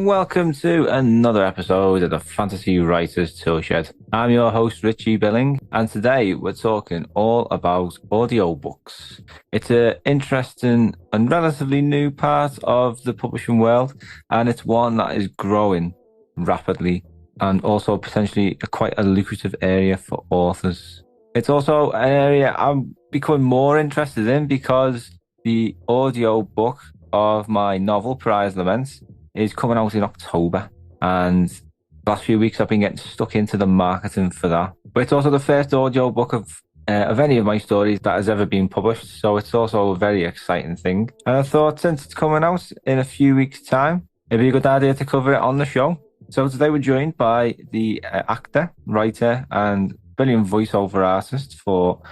and welcome to another episode of the Fantasy Writers Toolshed. I'm your host, Richie Billing, and today we're talking all about audiobooks. It's an interesting and relatively new part of the publishing world, and it's one that is growing rapidly and also potentially quite a lucrative area for authors. It's also an area I'm becoming more interested in because the audiobook of my novel, Pariah's Lament, is coming out in October. And the last few weeks I've been getting stuck into the marketing for that. But it's also the first audiobook of any of my stories that has ever been published. So it's also a very exciting thing. And I thought since it's coming out in a few weeks' time, it'd be a good idea to cover it on the show. So today we're joined by the actor, writer, and brilliant voiceover artist for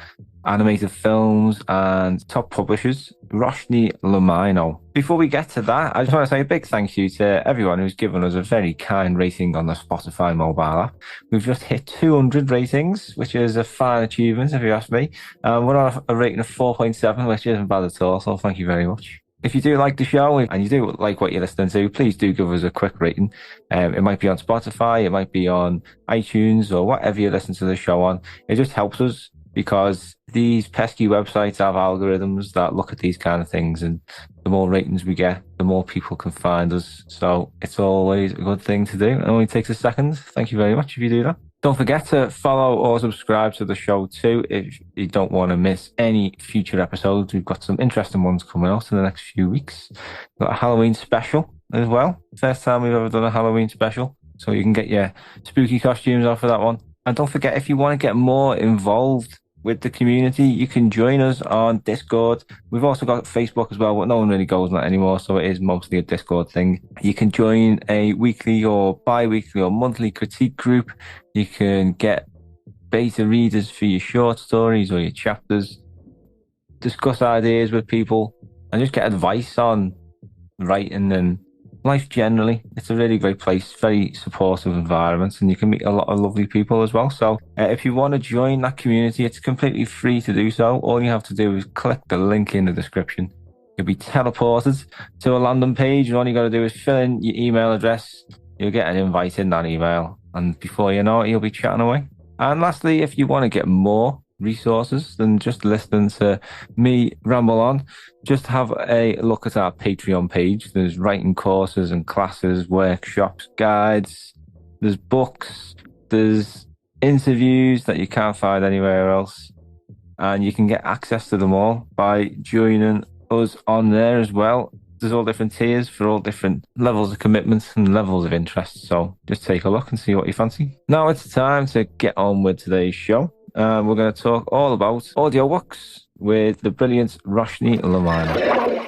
animated films and top publishers, Rachanee Lumayno. Before we get to that, I just want to say a big thank you to everyone who's given us a very kind rating on the Spotify mobile app. We've just hit 200 ratings, which is a fine achievement if you ask me. We're on a rating of 4.7, which isn't bad at all, so thank you very much. If you do like the show and you do like what you're listening to, please do give us a quick rating. It might be on Spotify, it might be on iTunes, or whatever you listen to the show on. It just helps us because these pesky websites have algorithms that look at these kind of things, and the more ratings we get, the more people can find us. So it's always a good thing to do. It only takes a second. Thank you very much if you do that. Don't forget to follow or subscribe to the show too if you don't want to miss any future episodes. We've got some interesting ones coming out in the next few weeks. We've got a Halloween special as well. First time we've ever done a Halloween special. So you can get your spooky costumes off of that one. And don't forget, if you want to get more involved with the community, you can join us on Discord. We've also got Facebook as well, but no one really goes on that anymore, so it is mostly a Discord thing. You can join a weekly or bi-weekly or monthly critique group. You can get beta readers for your short stories or your chapters, discuss ideas with people, and just get advice on writing and life generally. It's a really great place, very supportive environment, and you can meet a lot of lovely people as well. So if you want to join that community, it's completely free to do so. All you have to do is click the link in the description. You'll be teleported to a landing page, and all you got to do is fill in your email address. You'll get an invite in that email, and before you know it, you'll be chatting away. And lastly, if you want to get more resources than just listening to me ramble on, just have a look at our Patreon page. There's writing courses and classes, workshops, guides, there's books, there's interviews that you can't find anywhere else, and you can get access to them all by joining us on there as well. There's all different tiers for all different levels of commitment and levels of interest, so just take a look and see what you fancy. Now it's time to get on with today's show. We're going to talk all about audiobooks with the brilliant Rachanee Lumayno.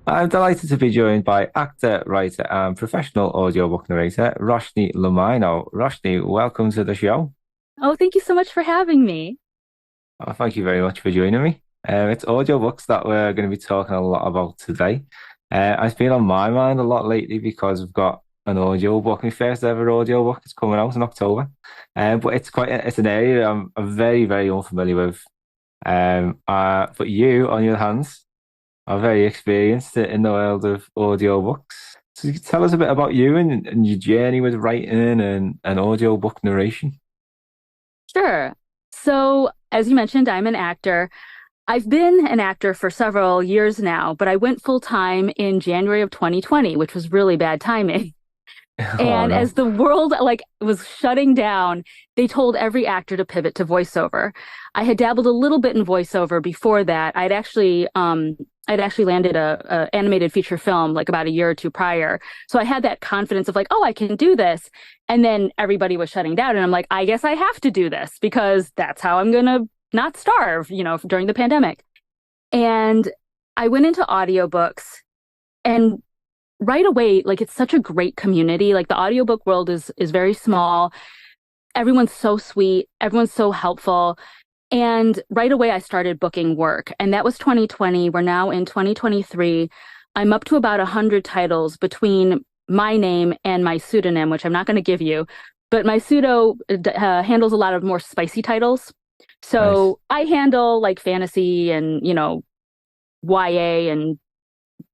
I'm delighted to be joined by actor, writer, and professional audiobook narrator, Rachanee Lumayno. Rachanee, welcome to the show. Oh, thank you so much for having me. Oh, thank you very much for joining me. It's audiobooks that we're going to be talking a lot about today. It's been on my mind a lot lately because I've got an audiobook, my first ever audiobook. It's coming out in October. But it's an area I'm very, very unfamiliar with. But you, on your hands, are very experienced in the world of audiobooks. So you can tell us a bit about you and your journey with writing and audiobook narration. Sure. So, as you mentioned, I'm an actor. I've been an actor for several years now, but I went full time in January of 2020, which was really bad timing. Oh, And no. as the world was shutting down, they told every actor to pivot to voiceover. I had dabbled a little bit in voiceover before that. I'd actually landed a animated feature film like about a year or two prior. So I had that confidence of like, oh, I can do this. And then everybody was shutting down. And I'm like, I guess I have to do this because that's how I'm going to not starve, during the pandemic. And I went into audiobooks, and right away, it's such a great community. Like the audiobook world is very small. Everyone's so sweet. Everyone's so helpful. And right away, I started booking work. And that was 2020. We're now in 2023. I'm up to about 100 titles between my name and my pseudonym, which I'm not going to give you. But my pseudo handles a lot of more spicy titles. So nice. I handle like fantasy and, YA and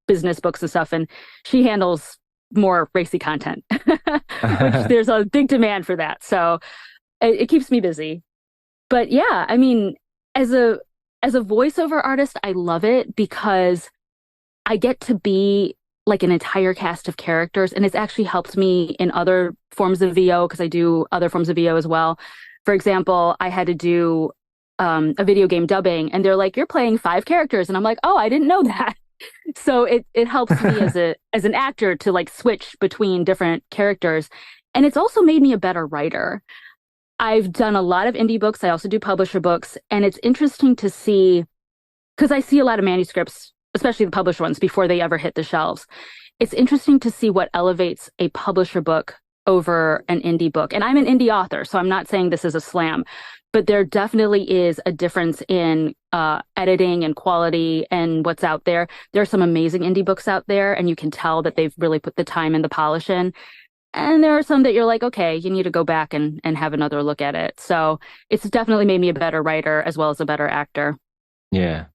business books and stuff. And she handles more racy content, which there's a big demand for that. So it keeps me busy. But yeah, I mean, as a voiceover artist, I love it because I get to be like an entire cast of characters, and it's actually helped me in other forms of VO because I do other forms of VO as well. For example, I had to do a video game dubbing, and they're like, "You're playing 5 characters," and I'm like, "Oh, I didn't know that." So it helps me as an actor to like switch between different characters, and it's also made me a better writer. I've done a lot of indie books. I also do publisher books, and it's interesting to see because I see a lot of manuscripts, especially the published ones, before they ever hit the shelves. It's interesting to see what elevates a publisher book over an indie book. And I'm an indie author, so I'm not saying this is a slam, but there definitely is a difference in editing and quality and what's out there. There are some amazing indie books out there, and you can tell that they've really put the time and the polish in. And there are some that you're like, okay, you need to go back and have another look at it. So it's definitely made me a better writer as well as a better actor. Yeah.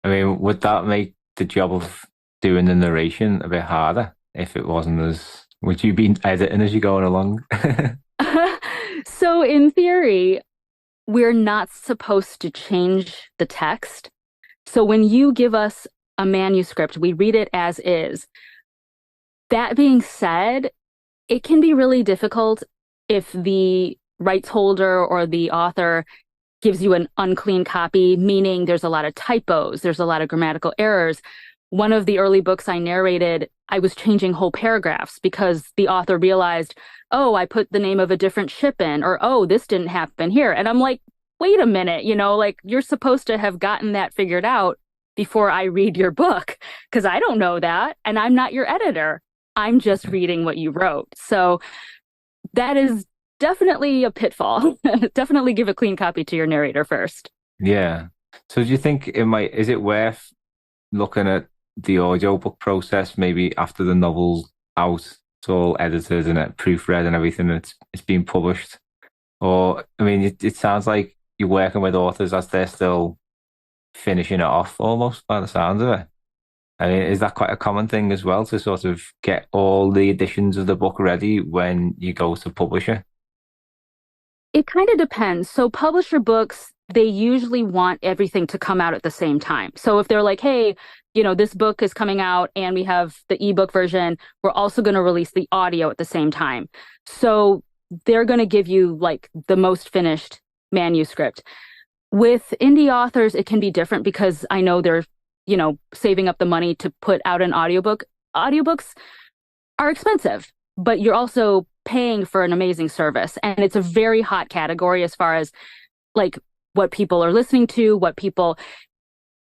I mean, would that make the job of doing the narration a bit harder if it wasn't as, would you be editing as you're going along? So in theory, we're not supposed to change the text. So when you give us a manuscript, we read it as is. That being said, it can be really difficult if the rights holder or the author gives you an unclean copy, meaning there's a lot of typos, there's a lot of grammatical errors. One of the early books I narrated, I was changing whole paragraphs because the author realized, oh, I put the name of a different ship in, or oh, this didn't happen here. And I'm like, wait a minute, like you're supposed to have gotten that figured out before I read your book, because I don't know that, and I'm not your editor. I'm just reading what you wrote. So that is definitely a pitfall. Definitely give a clean copy to your narrator first. Yeah. So do you think is it worth looking at the audiobook process maybe after the novel's out, it's all edited and proofread and everything, and it's being published? Or, I mean, it sounds like you're working with authors as they're still finishing it off almost by the sounds of it. I mean, is that quite a common thing as well to sort of get all the editions of the book ready when you go to publish it? It kind of depends. So publisher books, they usually want everything to come out at the same time. So if they're like, hey, this book is coming out and we have the ebook version, we're also going to release the audio at the same time. So they're going to give you like the most finished manuscript. With indie authors, it can be different because I know they're, saving up the money to put out an audiobook. Audiobooks are expensive, but you're also paying for an amazing service. And it's a very hot category as far as like what people are listening to,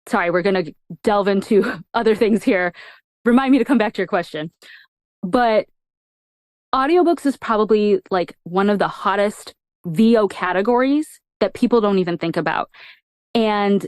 sorry, we're going to delve into other things here. Remind me to come back to your question. But audiobooks is probably like one of the hottest VO categories that people don't even think about. And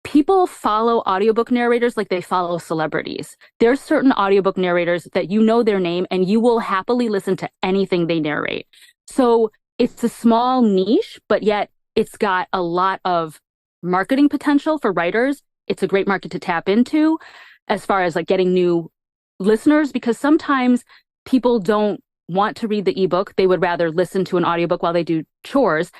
people follow audiobook narrators like they follow celebrities. There's certain audiobook narrators that their name and you will happily listen to anything they narrate. So it's a small niche, but yet it's got a lot of marketing potential for writers. It's a great market to tap into as far as like getting new listeners, because sometimes people don't want to read the ebook. They would rather listen to an audiobook while they do chores.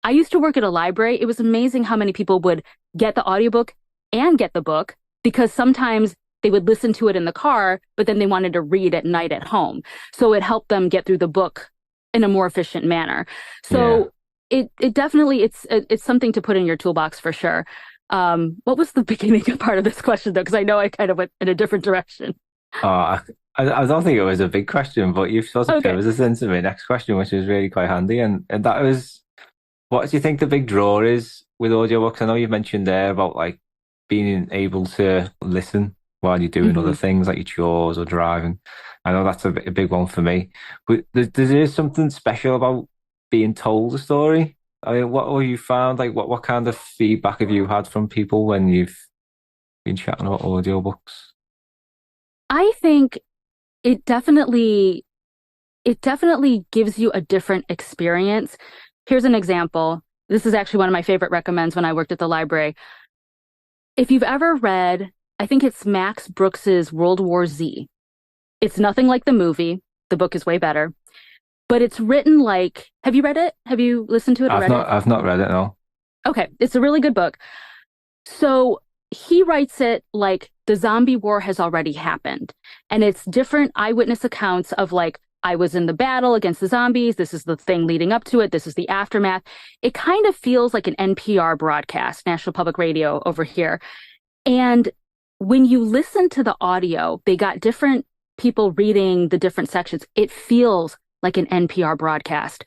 I used to work at a library. It was amazing how many people would get the audiobook and get the book, because sometimes they would listen to it in the car, but then they wanted to read at night at home. So it helped them get through the book in a more efficient manner. So it definitely, it's something to put in your toolbox for sure. What was the beginning part of this question though? Because I know I kind of went in a different direction. I don't think it was a big question, but you've sort of pivoted us into my next question, which was really quite handy. And that was, what do you think the big draw is with audiobooks? I know you mentioned there about like being able to listen while you're doing other things like your chores or driving. I know that's a big one for me. But there something special about being told a story? I mean, what have you found? Like, what kind of feedback have you had from people when you've been chatting about audiobooks? I think it definitely gives you a different experience. Here's an example. This is actually one of my favorite recommends when I worked at the library. If you've ever read, I think it's Max Brooks's World War Z. It's nothing like the movie. The book is way better, but it's written like, have you read it? Have you listened to it or read it? I've not read it, no. Okay, it's a really good book. So he writes it like the zombie war has already happened. And it's different eyewitness accounts of like, I was in the battle against the zombies. This is the thing leading up to it. This is the aftermath. It kind of feels like an NPR broadcast, National Public Radio over here. And when you listen to the audio, they got different people reading the different sections. It feels like an NPR broadcast.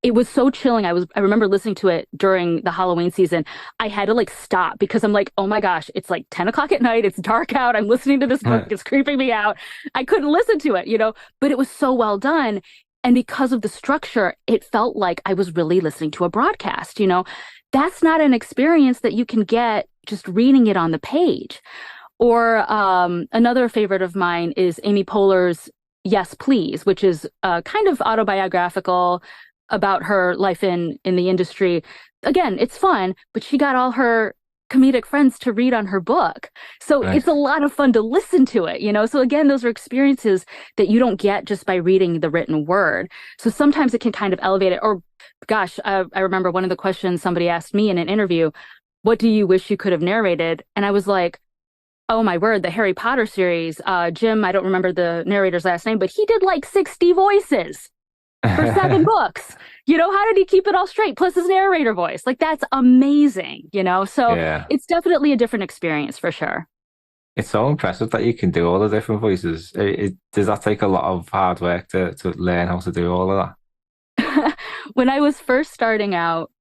It was so chilling. I remember listening to it during the Halloween season. I had to like stop because I'm like, oh my gosh, it's like 10 o'clock at night. It's dark out. I'm listening to this book. It's creeping me out. I couldn't listen to it, but it was so well done. And because of the structure, it felt like I was really listening to a broadcast. That's not an experience that you can get just reading it on the page. Or another favorite of mine is Amy Poehler's Yes, Please, which is kind of autobiographical about her life in the industry. Again, it's fun, but she got all her comedic friends to read on her book. So Right. it's a lot of fun to listen to it. So again, those are experiences that you don't get just by reading the written word. So sometimes it can kind of elevate it. Or gosh, I remember one of the questions somebody asked me in an interview, what do you wish you could have narrated? And I was like, oh my word, the Harry Potter series, Jim, I don't remember the narrator's last name, but he did like 60 voices for 7 books. How did he keep it all straight? Plus his narrator voice. Like, that's amazing. So Yeah. it's definitely a different experience for sure. It's so impressive that you can do all the different voices. Does that take a lot of hard work to learn how to do all of When I was first starting out,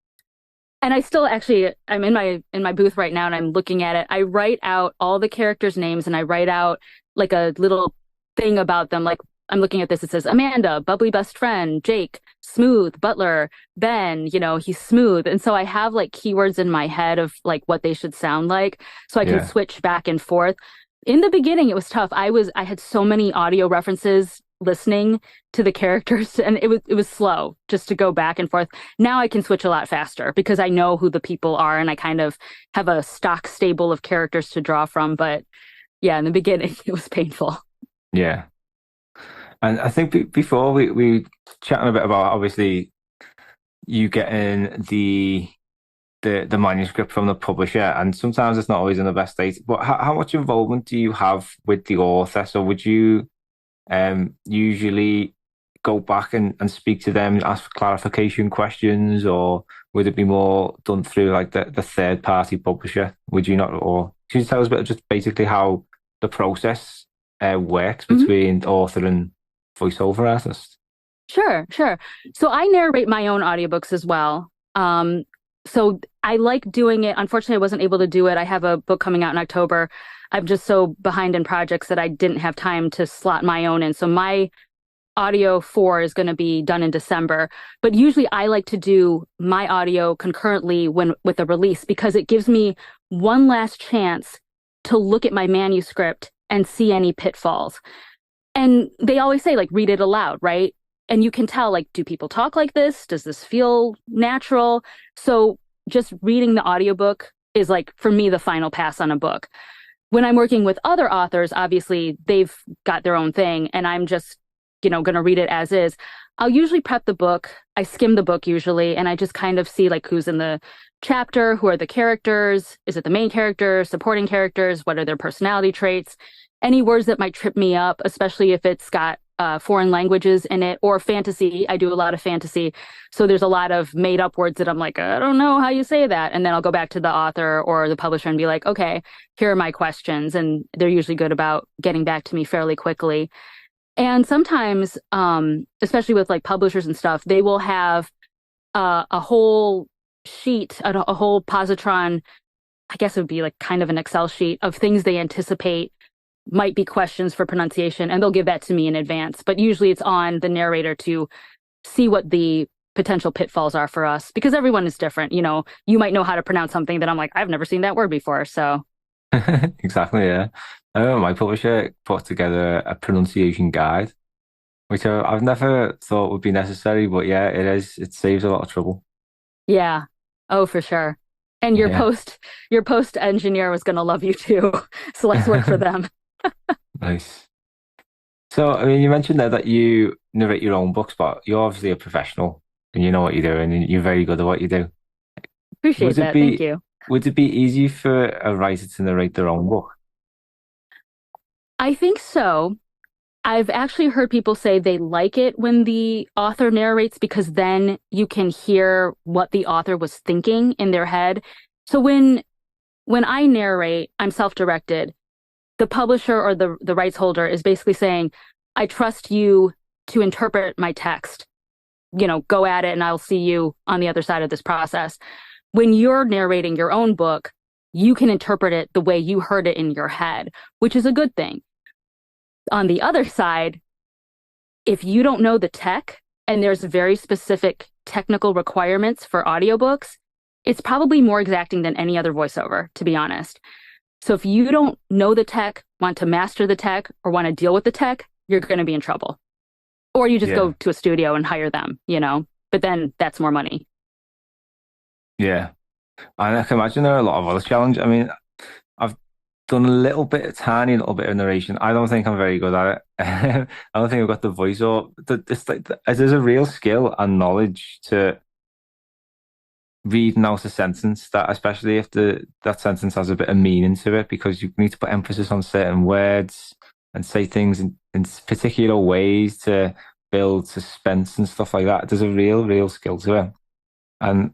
and I still actually, I'm in my booth right now and I'm looking at it. I write out all the characters' names and I write out like a little thing about them. Like, I'm looking at this, it says Amanda, bubbly best friend, Jake, smooth, butler, Ben, he's smooth. And so I have like keywords in my head of like what they should sound like so I can that? switch back and forth. In the beginning, it was tough. I had so many audio references listening to the characters and it was slow just to go back and forth. Now I can switch a lot faster because I know who the people are and I kind of have a stock stable of characters to draw from. But yeah, in the beginning, it was painful. Yeah. And I think before we chatting a bit about obviously you getting the manuscript from the publisher, and sometimes it's not always in the best state. But how much involvement do you have with the author? So would you usually go back and speak to them, ask clarification questions, or would it be more done through like the third party publisher? Would you not, or could you tell us a bit of just basically how the process works Mhm. between author and voiceover artist? Sure, sure. So I narrate my own audiobooks as well. So I like doing it. Unfortunately, I wasn't able to do it. I have a book coming out in October. I'm just so behind in projects that I didn't have time to slot my own in. So my audio 4 is going to be done in December. But usually I like to do my audio concurrently when with a release because it gives me one last chance to look at my manuscript and see any pitfalls. And they always say, like, read it aloud, right? And you can tell, like, do people talk like this? Does this feel natural? So just reading the audiobook is like, for me, the final pass on a book. When I'm working with other authors, obviously they've got their own thing, and I'm just, going to read it as is. I'll usually prep the book. I skim the book usually, and I just kind of see like who's in the chapter, who are the characters, is it the main character, supporting characters, what are their personality traits, any words that might trip me up, especially if it's got foreign languages in it or fantasy. I do a lot of fantasy. So there's a lot of made up words that I'm like, I don't know how you say that. And then I'll go back to the author or the publisher and be like, okay, here are my questions. And they're usually good about getting back to me fairly quickly. And sometimes, especially with like publishers and stuff, they will have a whole sheet, a whole positron, I guess it would be like kind of an Excel sheet of things they anticipate might be questions for pronunciation, and they'll give that to me in advance. But usually it's on the narrator to see what the potential pitfalls are for us because everyone is different. You might know how to pronounce something that I'm like, I've never seen that word before. So, Exactly, yeah. My publisher put together a pronunciation guide, which I've never thought would be necessary, but yeah, it is. It saves a lot of trouble. yeah. Oh, for sure. And your Yeah. post engineer was going to love you too. So let's work for them. Nice. So, I mean, you mentioned there that you narrate your own books, but you're obviously a professional and you know what you do and you're very good at what you do. Would Appreciate it that. Thank be you. would it be easy for a writer to narrate their own book? I think so. I've actually heard people say they like it when the author narrates because then you can hear what the author was thinking in their head. So when I narrate, I'm self-directed. The publisher or the rights holder is basically saying, I trust you to interpret my text. Go at it and I'll see you on the other side of this process. When you're narrating your own book, you can interpret it the way you heard it in your head, which is a good thing. On the other side, if you don't know the tech and there's very specific technical requirements for audiobooks, it's probably more exacting than any other voiceover, to be honest. So if you don't know the tech, want to master the tech, or want to deal with the tech, you're going to be in trouble. Or you just Yeah, go to a studio and hire them. But then that's more money. yeah. And I can imagine there are a lot of other challenges. I mean, I've done a tiny little bit of narration. I don't think I'm very good at it. I don't think I've got the voice or it's like there's a real skill and knowledge to reading out a sentence that, especially if that sentence has a bit of meaning to it, because you need to put emphasis on certain words and say things in particular ways to build suspense and stuff like that. There's a real skill to it. And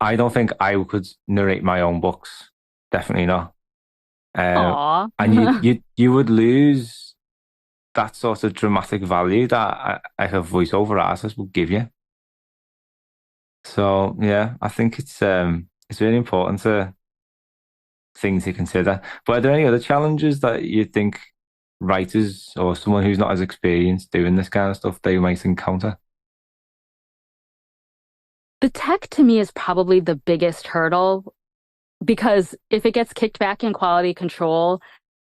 I don't think I could narrate my own books. Definitely not. Uh, Aw. and you would lose that sort of dramatic value that a voiceover artist will give you. So yeah, I think it's really important to things to consider. But are there any other challenges that you think writers or someone who's not as experienced doing this kind of stuff they might encounter? The tech to me is probably the biggest hurdle because if it gets kicked back in quality control,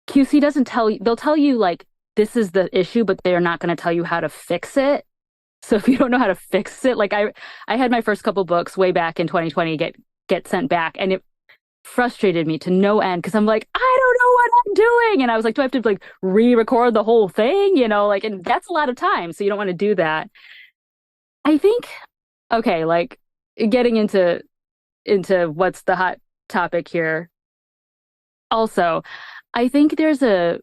QC doesn't tell you, they'll tell you like this is the issue, but they're not going to tell you how to fix it. So if you don't know how to fix it, like I had my first couple books way back in 2020 get sent back and it frustrated me to no end because I'm like, I don't know what I'm doing. And I was like, do I have to like re-record the whole thing? Like, and that's a lot of time. So you don't want to do that. I think, okay, like getting into what's the hot topic here. Also, I think there's a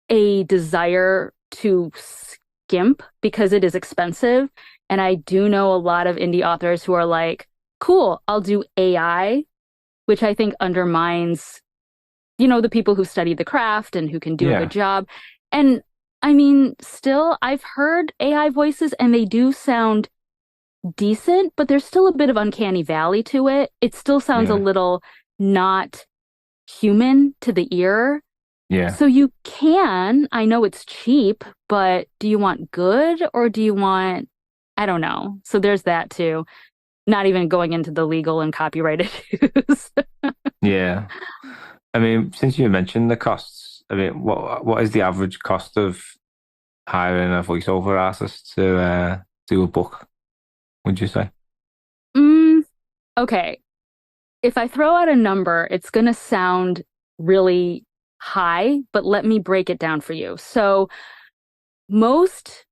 desire to skimp because it is expensive. And I do know a lot of indie authors who are like, cool, I'll do AI, which I think undermines, the people who study the craft and who can do a good Yeah, job. And I mean, still, I've heard AI voices and they do sound decent, but there's still a bit of uncanny valley to it. It still sounds a yeah, little not human to the ear. yeah. So I know it's cheap, but do you want good or do you want, I don't know. So there's that too. Not even going into the legal and copyright issues. Yeah. I mean, since you mentioned the costs, I mean, what is the average cost of hiring a voiceover artist to do a book, would you say? Mm, okay. If I throw out a number, it's going to sound really high, but let me break it down for you. So most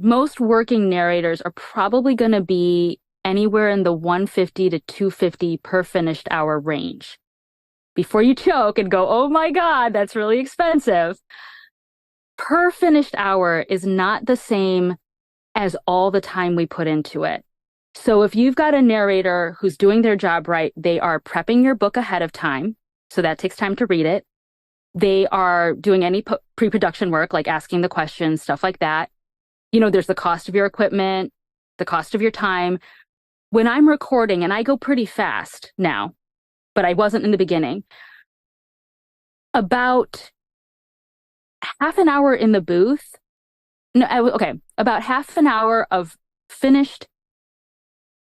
most working narrators are probably going to be anywhere in the 150 to 250 per finished hour range. Before you choke and go, "Oh my God, that's really expensive." Per finished hour is not the same as all the time we put into it. So if you've got a narrator who's doing their job right, they are prepping your book ahead of time. So that takes time to read it. They are doing any pre-production work, like asking the questions, stuff like that. There's the cost of your equipment, the cost of your time. When I'm recording, and I go pretty fast now, but I wasn't in the beginning, about half an hour in the booth. No, okay, about half an hour of finished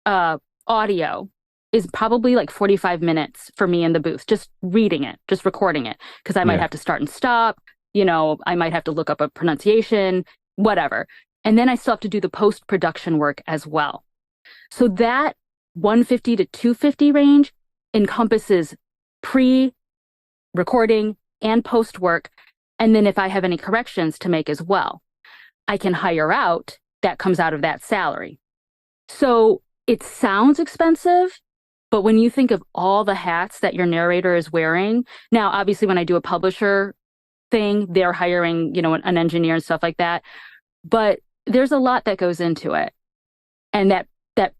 audio is probably like 45 minutes for me in the booth, just reading it, just recording it, because I might Yeah. have to start and stop, I might have to look up a pronunciation, whatever. And then I still have to do the post-production work as well. So that 150 to 250 range encompasses pre-recording and post work. And then if I have any corrections to make as well, I can hire out. That comes out of that salary. So it sounds expensive, but when you think of all the hats that your narrator is wearing, now, obviously, when I do a publisher thing, they're hiring, an engineer and stuff like that. But there's a lot that goes into it. And that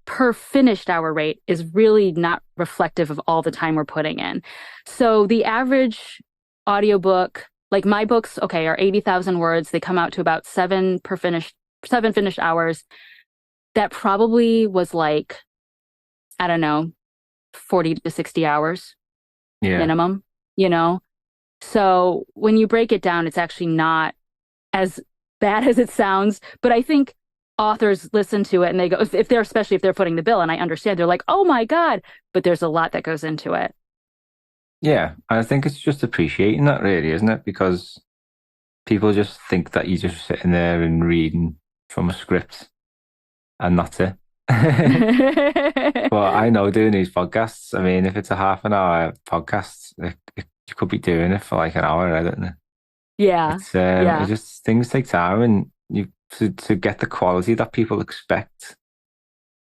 per finished hour rate is really not reflective of all the time we're putting in. So the average audiobook, like my books, okay, are 80,000 words. They come out to about seven finished hours. That probably was like, I don't know, 40 to 60 hours minimum, So when you break it down, it's actually not as bad as it sounds. But I think authors listen to it and they go, especially if they're footing the bill, and I understand, they're like, oh my God, but there's a lot that goes into it. Yeah, I think it's just appreciating that, really, isn't it? Because people just think that you're just sitting there and reading from a script and that's it. Well, I know doing these podcasts, I mean, if it's a half an hour podcast, you could be doing it for like an hour, I don't know. Yeah. It's just things take time, and to get the quality that people expect,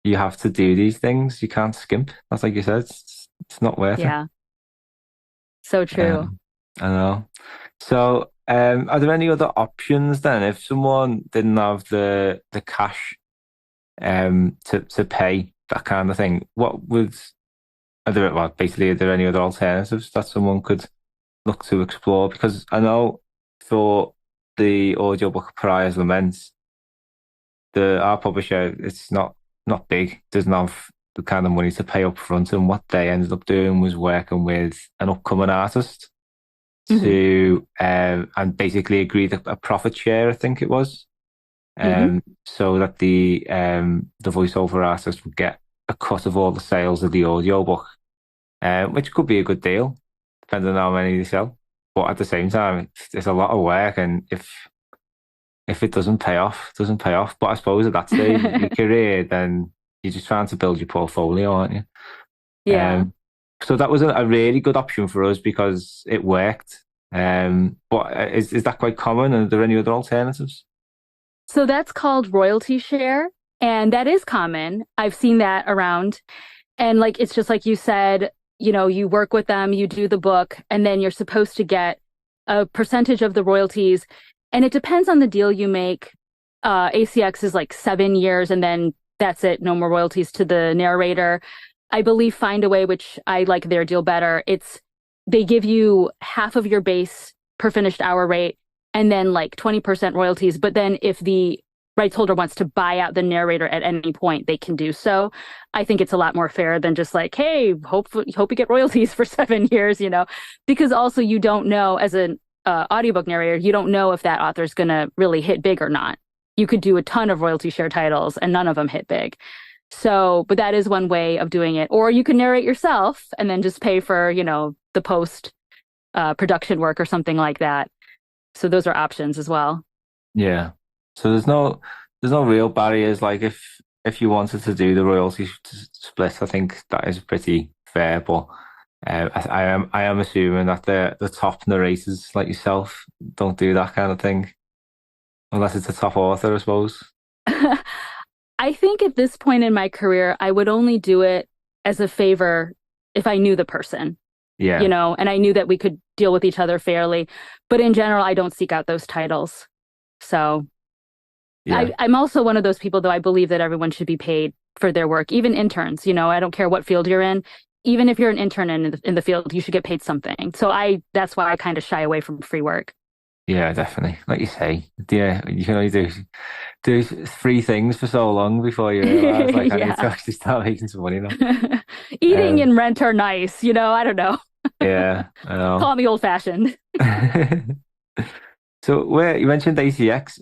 you have to do these things. You can't skimp. That's like you said, it's not worth it. Yeah. So true. I know. So, are there any other options then? If someone didn't have the cash to pay that kind of thing, are there any other alternatives that someone could look to explore? Because I know for the audiobook Pariah's Lament, our publisher, it's not big, doesn't have the kind of money to pay up front, and what they ended up doing was working with an upcoming artist to and basically agreed a profit share, I think it was. So that the voiceover artist would get a cut of all the sales of the audiobook, which could be a good deal, depending on how many they sell. But at the same time, it's a lot of work, and if it doesn't pay off, it doesn't pay off. But I suppose at that stage of your career, then you're just trying to build your portfolio, aren't you? Yeah. So that was a really good option for us because it worked. But is that quite common? Are there any other alternatives? So that's called royalty share, and that is common. I've seen that around. And like, it's just like you said, you work with them, you do the book, and then you're supposed to get a percentage of the royalties. And it depends on the deal you make. ACX is like 7 years, and then that's it. No more royalties to the narrator. I believe Findaway, which I like their deal better, they give you half of your base per finished hour rate, and then like 20% royalties. But then if the rights holder wants to buy out the narrator at any point, they can do so. I think it's a lot more fair than just like, hey, hope you get royalties for 7 years, because also you don't know, as an audiobook narrator, you don't know if that author's going to really hit big or not. You could do a ton of royalty share titles and none of them hit big. So, but that is one way of doing it. Or you can narrate yourself and then just pay for, the post production work or something like that. So those are options as well. Yeah. So there's no real barriers. Like if you wanted to do the royalty split, I think that is pretty fair. But I am assuming that the top narrators like yourself don't do that kind of thing, unless it's a top author, I suppose. I think at this point in my career, I would only do it as a favor if I knew the person. Yeah. And I knew that we could deal with each other fairly. But in general, I don't seek out those titles. So yeah. I'm also one of those people, though, I believe that everyone should be paid for their work, even interns. I don't care what field you're in. Even if you're an intern in the field, you should get paid something. So that's why I kind of shy away from free work. Yeah, definitely. Like you say, yeah, you can only do 3 things for so long before you realize, like, I need to actually start making some money now. Eating and rent are nice, I don't know. Yeah, I know. Call me old-fashioned. So where you mentioned ACX,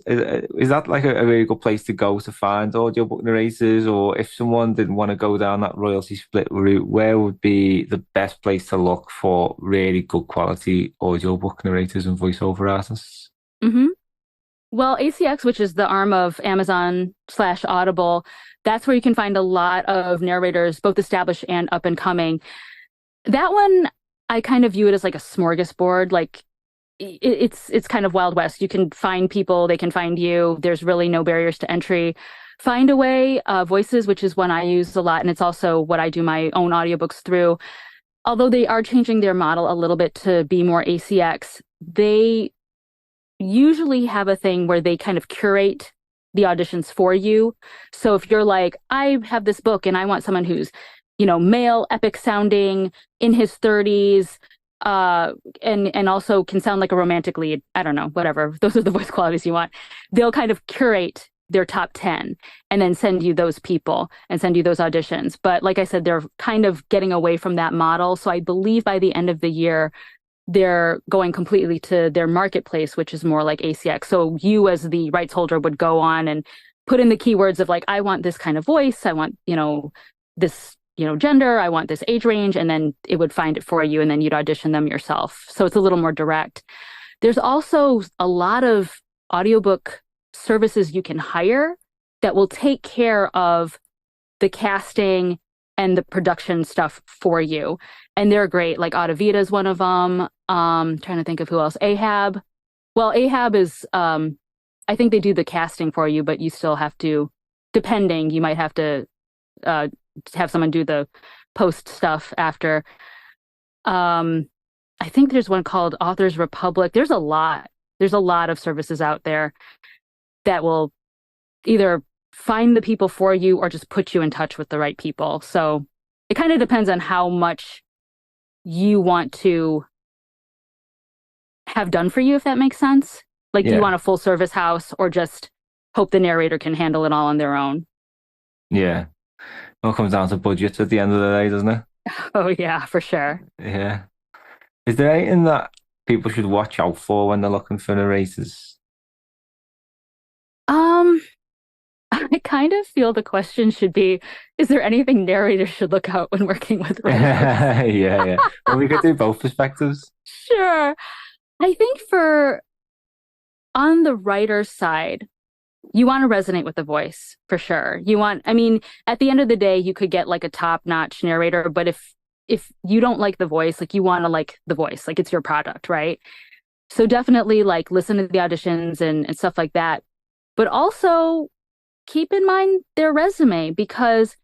is that like a really good place to go to find audiobook narrators? Or if someone didn't want to go down that royalty split route, where would be the best place to look for really good quality audiobook narrators and voiceover artists? Well, ACX, which is the arm of Amazon/Audible, that's where you can find a lot of narrators, both established and up and coming. That one, I kind of view it as like a smorgasbord. Like, it's kind of Wild West. You can find people, they can find you. There's really no barriers to entry. Find a way, Voices, which is one I use a lot, and it's also what I do my own audiobooks through. Although they are changing their model a little bit to be more ACX, they usually have a thing where they kind of curate the auditions for you. So if you're like, I have this book and I want someone who's, male, epic sounding, in his 30s, and also can sound like a romantic lead. I don't know, whatever. Those are the voice qualities you want. They'll kind of curate their top 10 and then send you those people and send you those auditions. But like I said, they're kind of getting away from that model. So I believe by the end of the year, they're going completely to their marketplace, which is more like ACX. So you as the rights holder would go on and put in the keywords of like, I want this kind of voice. I want, this, gender. I want this age range. And then it would find it for you and then you'd audition them yourself. So it's a little more direct. There's also a lot of audiobook services you can hire that will take care of the casting and the production stuff for you. And they're great. Like Audavita is one of them. Trying to think of who else. Ahab. Well, Ahab is, I think they do the casting for you, but you still have to, depending, you might have to have someone do the post stuff after. I think there's one called Authors Republic. There's a lot. There's a lot of services out there that will either find the people for you or just put you in touch with the right people. So it kind of depends on how much you want to have done for you, if that makes sense. Like, do you want a full service house or just hope the narrator can handle it all on their own? Yeah. All comes down to budgets at the end of the day, doesn't it? Oh, yeah, for sure. Yeah. Is there anything that people should watch out for when they're looking for narrators? Um, I kind of feel the question should be, is there anything narrators should look out when working with writers? Yeah. Well, we could do both perspectives. Sure. I think for on the writer's side, you want to resonate with the voice for sure. I mean, at the end of the day, you could get like a top-notch narrator, but if you don't like the voice, like you want to like the voice, like it's your product, right? So definitely like listen to the auditions and stuff like that. But also keep in mind their resume, because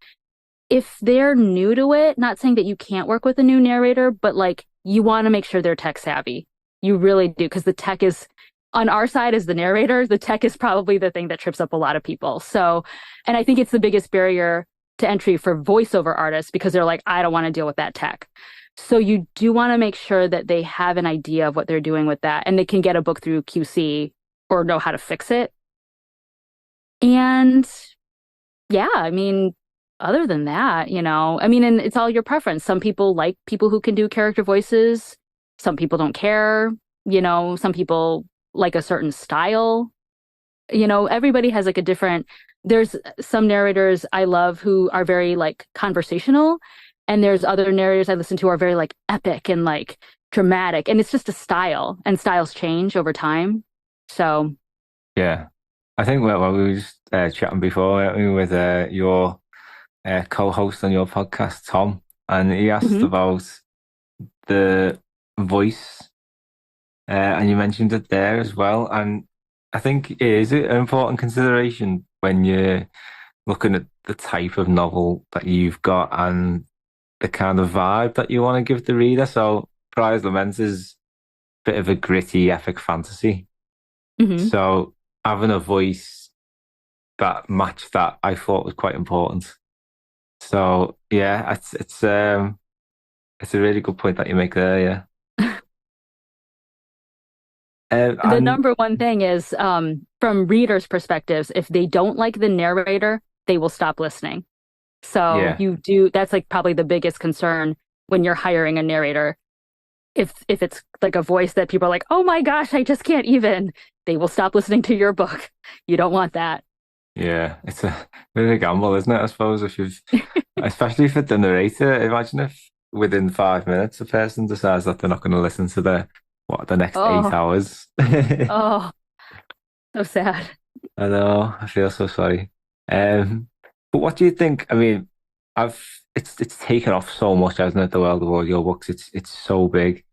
if they're new to it, not saying that you can't work with a new narrator, but like you want to make sure they're tech savvy. You really do, because the tech is on our side as the narrator, the tech is probably the thing that trips up a lot of people. So, and I think it's the biggest barrier to entry for voiceover artists, because they're like, I don't want to deal with that tech. So you do want to make sure that they have an idea of what they're doing with that and they can get a book through QC or know how to fix it. And yeah, I mean, other than that, I mean, and it's all your preference. Some people like people who can do character voices. Some people don't care. Some people like a certain style. Everybody has like a different, there's some narrators I love who are very like conversational. And there's other narrators I listen to are very like epic and like dramatic. And it's just a style, and styles change over time. So, Yeah. I think we were just chatting before, weren't we, with your co-host on your podcast, Tom, and he asked mhm. about the voice, and you mentioned it there as well. And I think it is an important consideration when you're looking at the type of novel that you've got and the kind of vibe that you want to give the reader. So, Pariah's Lament is a bit of a gritty, epic fantasy. Mhm. So, having a voice that matched that, I thought was quite important. So, yeah, it's a really good point that you make there. Yeah. The And number one thing is, from readers' perspectives, if they don't like the narrator, they will stop listening. So yeah, that's like probably the biggest concern when you're hiring a narrator. If it's like a voice that people are like, oh my gosh, I just can't even, they will stop listening to your book. You don't want that. yeah, it's a bit of a gamble, isn't it? I suppose if you've, especially for the narrator, imagine if within 5 minutes a person decides that they're not going to listen to the next eight Oh, hours. I oh, so sad. know, I feel so sorry. But what do you think? I mean, I've it's taken off so much, hasn't it? The world of audiobooks, it's so big.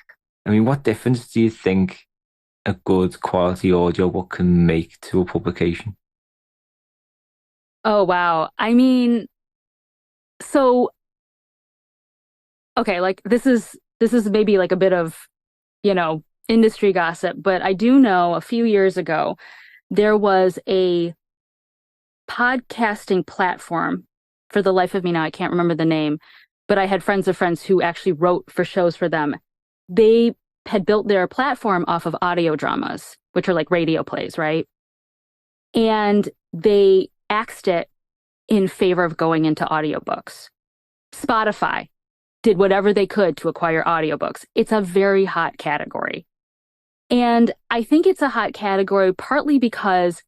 I mean, what difference do you think a good quality audiobook can make to a publication? Oh, wow. I mean, so okay, like this is maybe like a bit of, industry gossip, but I do know a few years ago there was a podcasting platform. For the life of me now, I can't remember the name, but I had friends of friends who actually wrote for shows for them. They had built their platform off of audio dramas, which are like radio plays, right? And they axed it in favor of going into audiobooks. Spotify did whatever they could to acquire audiobooks. It's a very hot category. And I think it's a hot category partly because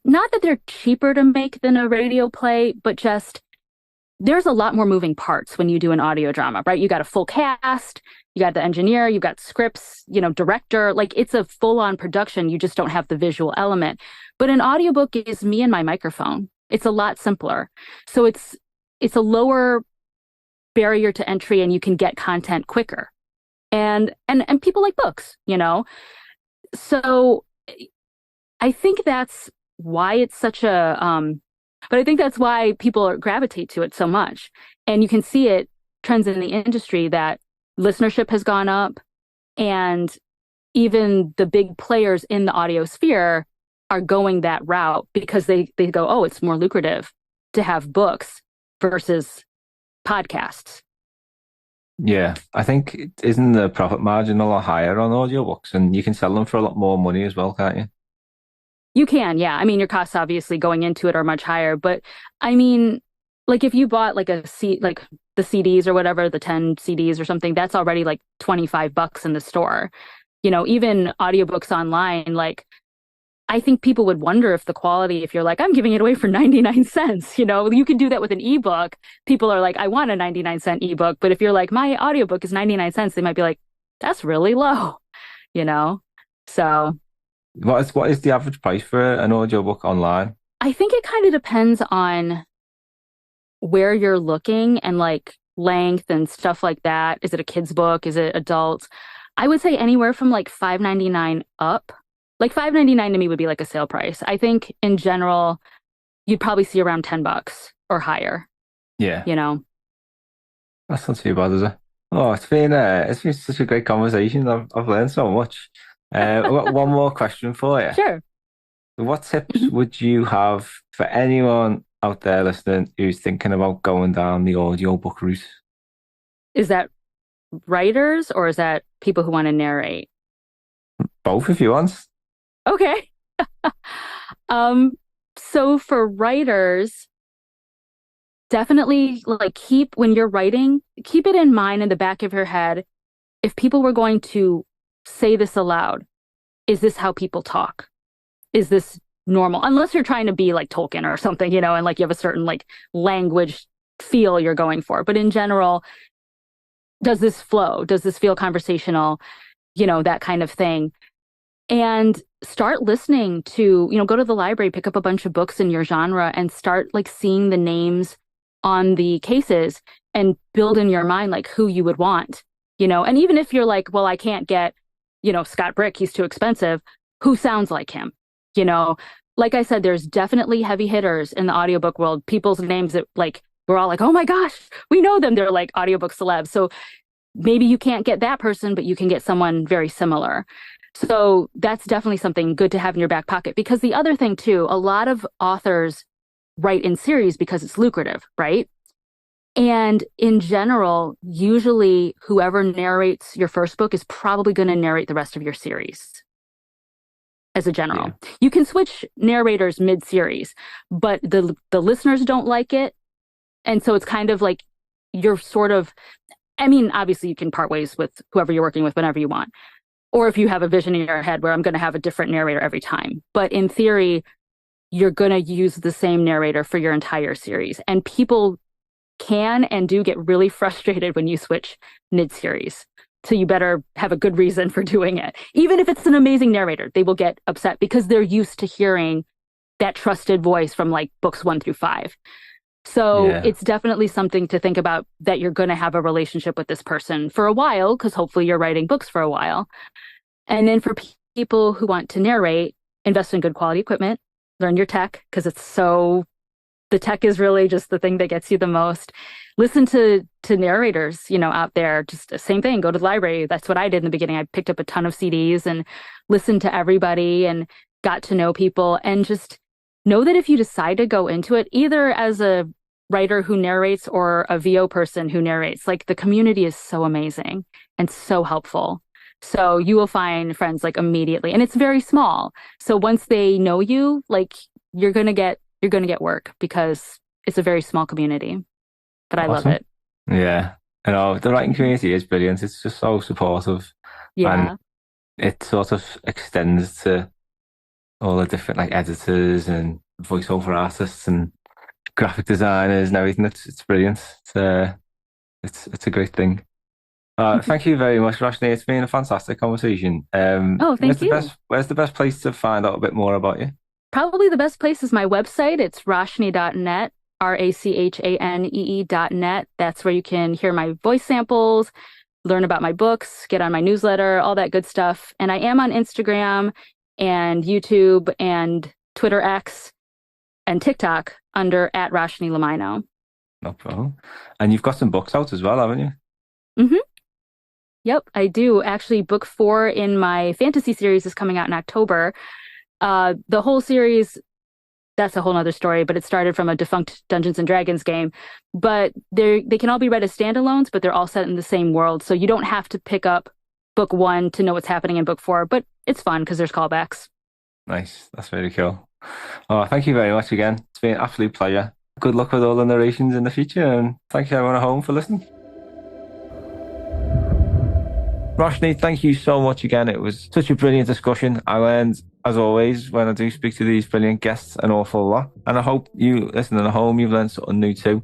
not that they're cheaper to make than a radio play, but just there's a lot more moving parts when you do an audio drama, right? You got a full cast, you got the engineer, you got scripts, director, like it's a full-on production. You just don't have the visual element. But an audiobook is me and my microphone. It's a lot simpler. So it's a lower barrier to entry and you can get content quicker. And people like books. So I think that's why it's such a but I think that's why people gravitate to it so much. And you can see it trends in the industry that listenership has gone up, and even the big players in the audio sphere are going that route because they go, oh, it's more lucrative to have books versus podcasts. Yeah, I think isn't the profit margin a lot higher on audiobooks, and you can sell them for a lot more money as well, can't you? You can, yeah. I mean, your costs obviously going into it are much higher, but I mean, like if you bought like like the CDs or whatever, the 10 CDs or something, that's already like $25 in the store. Even audiobooks online, like I think people would wonder if the quality, if you're like, I'm giving it away for 99 cents, you can do that with an ebook. People are like, I want a 99-cent ebook. But if you're like, my audiobook is 99 cents, they might be like, that's really low, you know? So What is the average price for an audiobook online? I think it kind of depends on where you're looking and like length and stuff like that. Is it a kid's book? Is it adult? I would say anywhere from like 5.99 up. Like 5.99 to me would be like a sale price. I think in general, you'd probably see around $10 or higher, Yeah, you know? that's not too bad, is it? Oh, it's been such a great conversation. I've learned so much. I've got one more question for you. Sure. What tips Mhm. would you have for anyone out there listening who's thinking about going down the audiobook route? Is that writers or is that people who want to narrate? Both if you want. Okay. Um, so for writers, definitely like when you're writing, keep it in mind in the back of your head. If people were going to say this aloud, is this how people talk? Is this normal? Unless you're trying to be like Tolkien or something, and like you have a certain like language feel you're going for. But in general, does this flow? Does this feel conversational? That kind of thing. And start listening to, go to the library, pick up a bunch of books in your genre and start like seeing the names on the cases and build in your mind like who you would want, and even if you're like, well, I can't get, Scott Brick, he's too expensive, who sounds like him, you know, like I said, there's definitely heavy hitters in the audiobook world, people's names that like, we're all like, oh my gosh, we know them. They're like audiobook celebs. So maybe you can't get that person, but you can get someone very similar. So that's definitely something good to have in your back pocket. Because the other thing too, a lot of authors write in series because it's lucrative, right? And in general, usually whoever narrates your first book is probably going to narrate the rest of your series as a general. Yeah. You can switch narrators mid-series, but the listeners don't like it. And so it's kind of like you're sort of, I mean, obviously you can part ways with whoever you're working with whenever you want. Or if you have a vision in your head where I'm going to have a different narrator every time. But in theory, you're going to use the same narrator for your entire series. And people can and do get really frustrated when you switch mid-series. So you better have a good reason for doing it. Even if it's an amazing narrator, they will get upset because they're used to hearing that trusted voice from like books 1 through 5. So Yeah. it's definitely something to think about, that you're going to have a relationship with this person for a while, because hopefully you're writing books for a while. And then for people who want to narrate, invest in good quality equipment, learn your tech because the tech is really just the thing that gets you the most. Listen to narrators, out there. Just the same thing. Go to the library. That's what I did in the beginning. I picked up a ton of CDs and listened to everybody and got to know people. And just know that if you decide to go into it, either as a writer who narrates or a VO person who narrates, like the community is so amazing and so helpful. So you will find friends like immediately, and it's very small. So once they know you, like you're gonna get work because it's a very small community. But I love Awesome. it. Yeah. The writing community is brilliant. It's just so supportive, and Yeah. it sort of extends to all the different like editors and voiceover artists and graphic designers and everything. It's brilliant. It's a great thing. Thank you very much, Rashni. It's been a fantastic conversation. Oh, thank you. Where's the best place to find out a bit more about you? Probably the best place is my website. It's rachanee.net, RACHANEE.net. That's where you can hear my voice samples, learn about my books, get on my newsletter, all that good stuff. And I am on Instagram and YouTube and Twitter X and TikTok under @Rachanee Lumayno. No problem. And you've got some books out as well, haven't you? hmm Yep, I do. Actually, book 4 in my fantasy series is coming out in October. The whole series, that's a whole nother story, but it started from a defunct Dungeons and Dragons game. But they can all be read as standalones, but they're all set in the same world. So you don't have to pick up book 1 to know what's happening in book 4, but it's fun because there's callbacks. Nice. That's very cool. Oh, thank you very much again. It's been an absolute pleasure. Good luck with all the narrations in the future, and thank you everyone at home for listening. Roshni, thank you so much again. It was such a brilliant discussion. I learned, as always, when I do speak to these brilliant guests, an awful lot. And I hope you listening at home, you've learned something new too.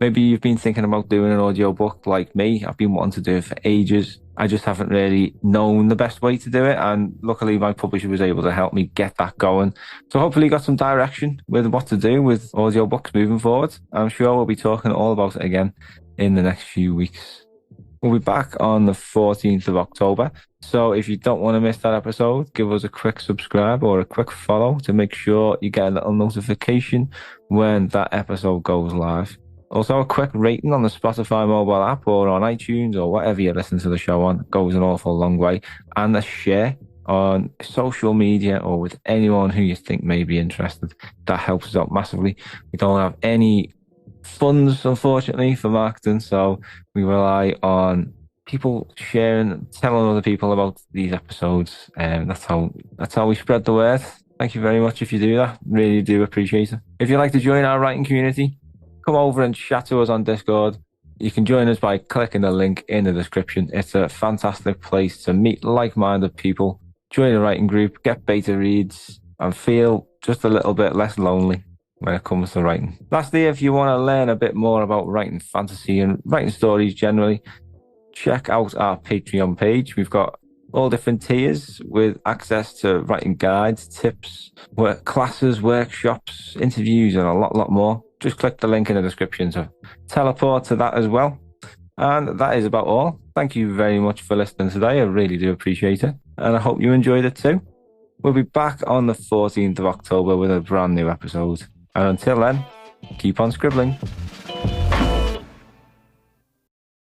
Maybe you've been thinking about doing an audiobook like me. I've been wanting to do it for ages. I just haven't really known the best way to do it. And luckily, my publisher was able to help me get that going. So hopefully you got some direction with what to do with audiobooks moving forward. I'm sure we'll be talking all about it again in the next few weeks. We'll be back on the 14th of October. So if you don't want to miss that episode, give us a quick subscribe or a quick follow to make sure you get a little notification when that episode goes live. Also, a quick rating on the Spotify mobile app or on iTunes or whatever you listen to the show on goes an awful long way. And a share on social media or with anyone who you think may be interested. That helps us out massively. We don't have any funds, unfortunately, for marketing, so we rely on people sharing, telling other people about these episodes, and that's how we spread the word. Thank you very much if you do that. Really do appreciate it. If you'd like to join our writing community, come over and chat to us on Discord. You can join us by clicking the link in the description. It's a fantastic place to meet like-minded people, join a writing group, get beta reads, and feel just a little bit less lonely when it comes to writing. Lastly, if you want to learn a bit more about writing fantasy and writing stories generally, check out our Patreon page. We've got all different tiers with access to writing guides, tips, work classes, workshops, interviews, and a lot more. Just click the link in the description to teleport to that as well. And that is about all. Thank you very much for listening today. I really do appreciate it. And I hope you enjoyed it too. We'll be back on the 14th of October with a brand new episode. And until then, keep on scribbling.